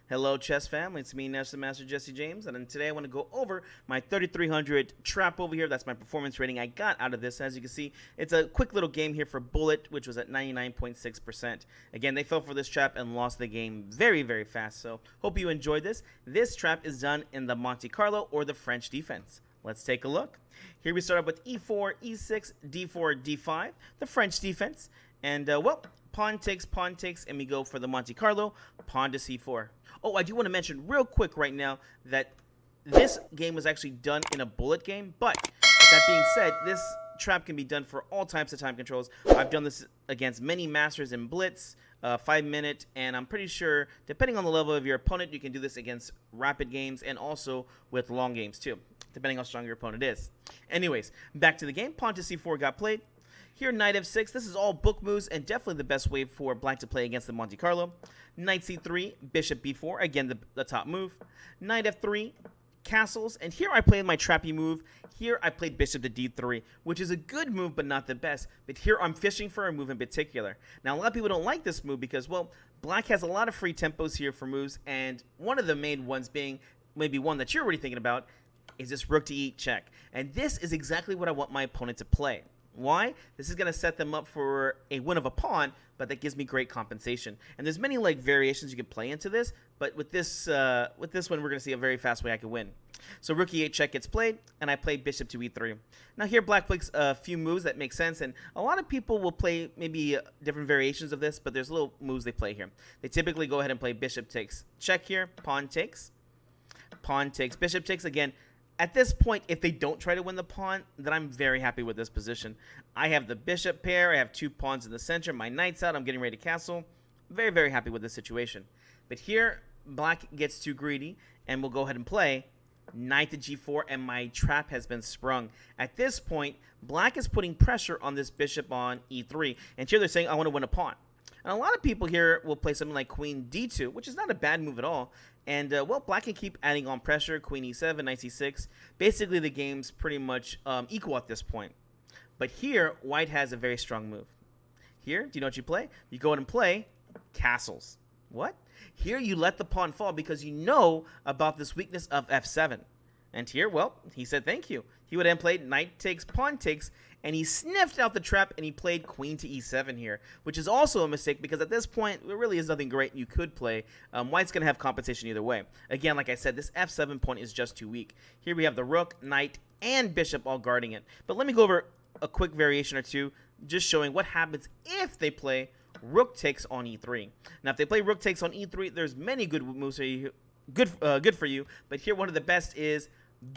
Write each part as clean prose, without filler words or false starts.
Hello, chess family. It's me, National Master Jesse James, and today I want to go over my 3300 trap over here. That's my performance rating I got out of this. As you can see, it's a quick little game here for Bullet, which was at 99.6%. Again, they fell for this trap and lost the game very, very fast, so hope you enjoyed this. This trap is done in the Monte Carlo or the French defense. Let's take a look. Here we start up with e4, e6, d4, d5, the French defense, and pawn takes, and we go for the Monte Carlo, pawn to c4. Oh, I do want to mention real quick right now that this game was actually done in a bullet game, but with that being said, this trap can be done for all types of time controls. I've done this against many masters in Blitz, 5-minute, and I'm pretty sure, depending on the level of your opponent, you can do this against rapid games and also with long games too, depending on how strong your opponent is. Anyways, back to the game. Pawn to c4 got played. Here, knight f6. This is all book moves and definitely the best way for black to play against the Monte Carlo. Knight c3, bishop b4. Again, the top move. Knight f3, castles. And here I played my trappy move. Here I played bishop to d3, which is a good move but not the best. But here I'm fishing for a move in particular. Now, a lot of people don't like this move because, well, black has a lot of free tempos here for moves. And one of the main ones being, maybe one that you're already thinking about, is this rook to e8 check. And this is exactly what I want my opponent to play. Why? This is going to set them up for a win of a pawn, but that gives me great compensation. And there's many variations you can play into this, but with this one, we're going to see a very fast way I can win. So rook e8 check gets played, and I play bishop to e3. Now here black plays a few moves that make sense, and a lot of people will play maybe different variations of this, but there's little moves they play here. They typically go ahead and play bishop takes check here, pawn takes, bishop takes. Again, at this point, if they don't try to win the pawn, then I'm very happy with this position. I have the bishop pair. I have two pawns in the center. My knight's out. I'm getting ready to castle. Very, very happy with this situation. But here, black gets too greedy, and we'll go ahead and play knight to g4, and my trap has been sprung. At this point, black is putting pressure on this bishop on e3, and here they're saying, I want to win a pawn. And a lot of people here will play something like queen d2, which is not a bad move at all. And, well, black can keep adding on pressure, queen e7, knight c6. Basically, the game's pretty much equal at this point. But here, white has a very strong move. Here, do you know what you play? You go ahead and play castles. What? Here, you let the pawn fall because you know about this weakness of f7. And here, well, he said thank you. He would then play knight takes, pawn takes, and he sniffed out the trap, and he played queen to e7 here, which is also a mistake because at this point, there really is nothing great you could play. White's going to have competition either way. Again, like I said, this f7 point is just too weak. Here we have the rook, knight, and bishop all guarding it. But let me go over a quick variation or two, just showing what happens if they play rook takes on e3. Now, if they play rook takes on e3, there's many good moves for you, good for you. But here, one of the best is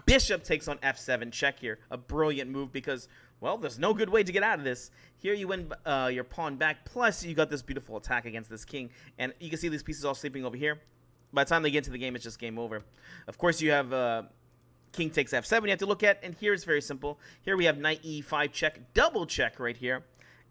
bishop takes on f7 check here. A brilliant move because, well, there's no good way to get out of this. Here you win your pawn back, plus you got this beautiful attack against this king. And you can see these pieces all sleeping over here. By the time they get into the game, it's just game over. Of course, you have king takes f7 you have to look at, and here it's very simple. Here we have knight e5 check, double check right here.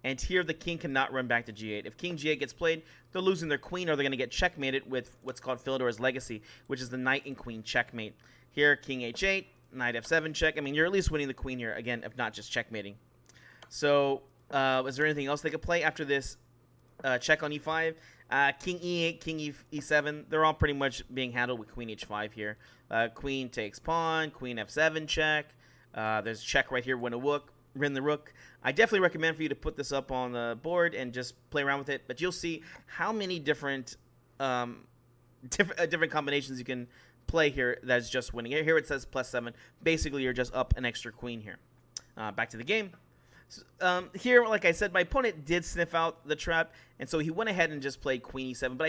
And here the king cannot run back to g8. If king g8 gets played, they're losing their queen, or they're going to get checkmated with what's called Philidor's legacy, which is the knight and queen checkmate. Here, king h8, knight f7 check. I mean, you're at least winning the queen here, again, if not just checkmating. So, is there anything else they could play after this check on e5? King e8, king e7, they're all pretty much being handled with queen h5 here. Queen takes pawn, queen f7 check. There's check right here, win the rook. I definitely recommend for you to put this up on the board and just play around with it. But you'll see how many different different combinations you can play here that's just winning. Here it says +7. Basically, you're just up an extra queen here. Back to the game. Here, like I said, my opponent did sniff out the trap, and so he went ahead and just played queen e7. But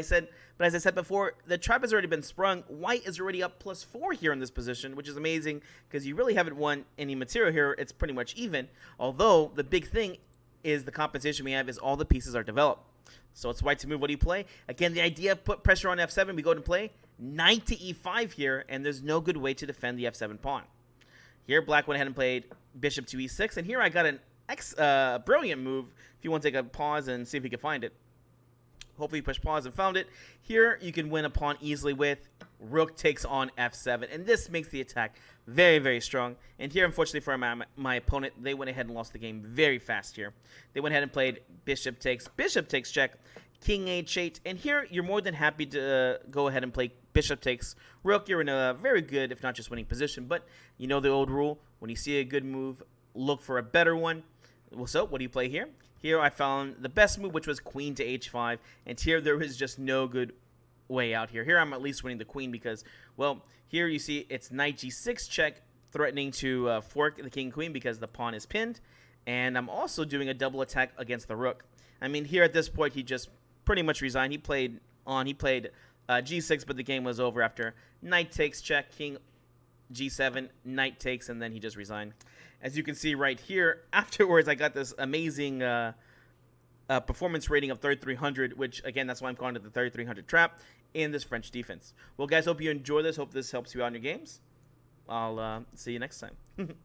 as I said before, the trap has already been sprung. White is already up +4 here in this position, which is amazing because you really haven't won any material here. It's pretty much even. Although the big thing is the compensation we have is all the pieces are developed. So it's white to move. What do you play? Again, the idea of put pressure on f7. We go ahead and play knight to e5 here, and there's no good way to defend the f7 pawn. Here, black went ahead and played bishop to e6, and here I got an brilliant move. If you want to take a pause and see if you can find it. Hopefully you push pause and found it. Here you can win a pawn easily with rook takes on f7, and this makes the attack very, very strong. And here, unfortunately for my opponent, they went ahead and lost the game very fast here. They went ahead and played bishop takes check, king h8, and here you're more than happy to go ahead and play bishop takes rook. You're in a very good, if not just winning position, but you know the old rule, when you see a good move, look for a better one. So what do you play here? Here I found the best move, which was queen to h5, and here there is just no good way out here. Here I'm at least winning the queen because, well, here you see it's knight g6 check, threatening to fork the king queen because the pawn is pinned, and I'm also doing a double attack against the rook. I mean, here at this point he just pretty much resigned. He played g6, but the game was over after knight takes check, king g7, knight takes, and then he just resigned. As you can see right here, afterwards I got this amazing performance rating of 3300, which again, that's why I'm calling it the 3300 trap in this French defense. Well, guys, hope you enjoy this. Hope this helps you out in your games. I'll see you next time.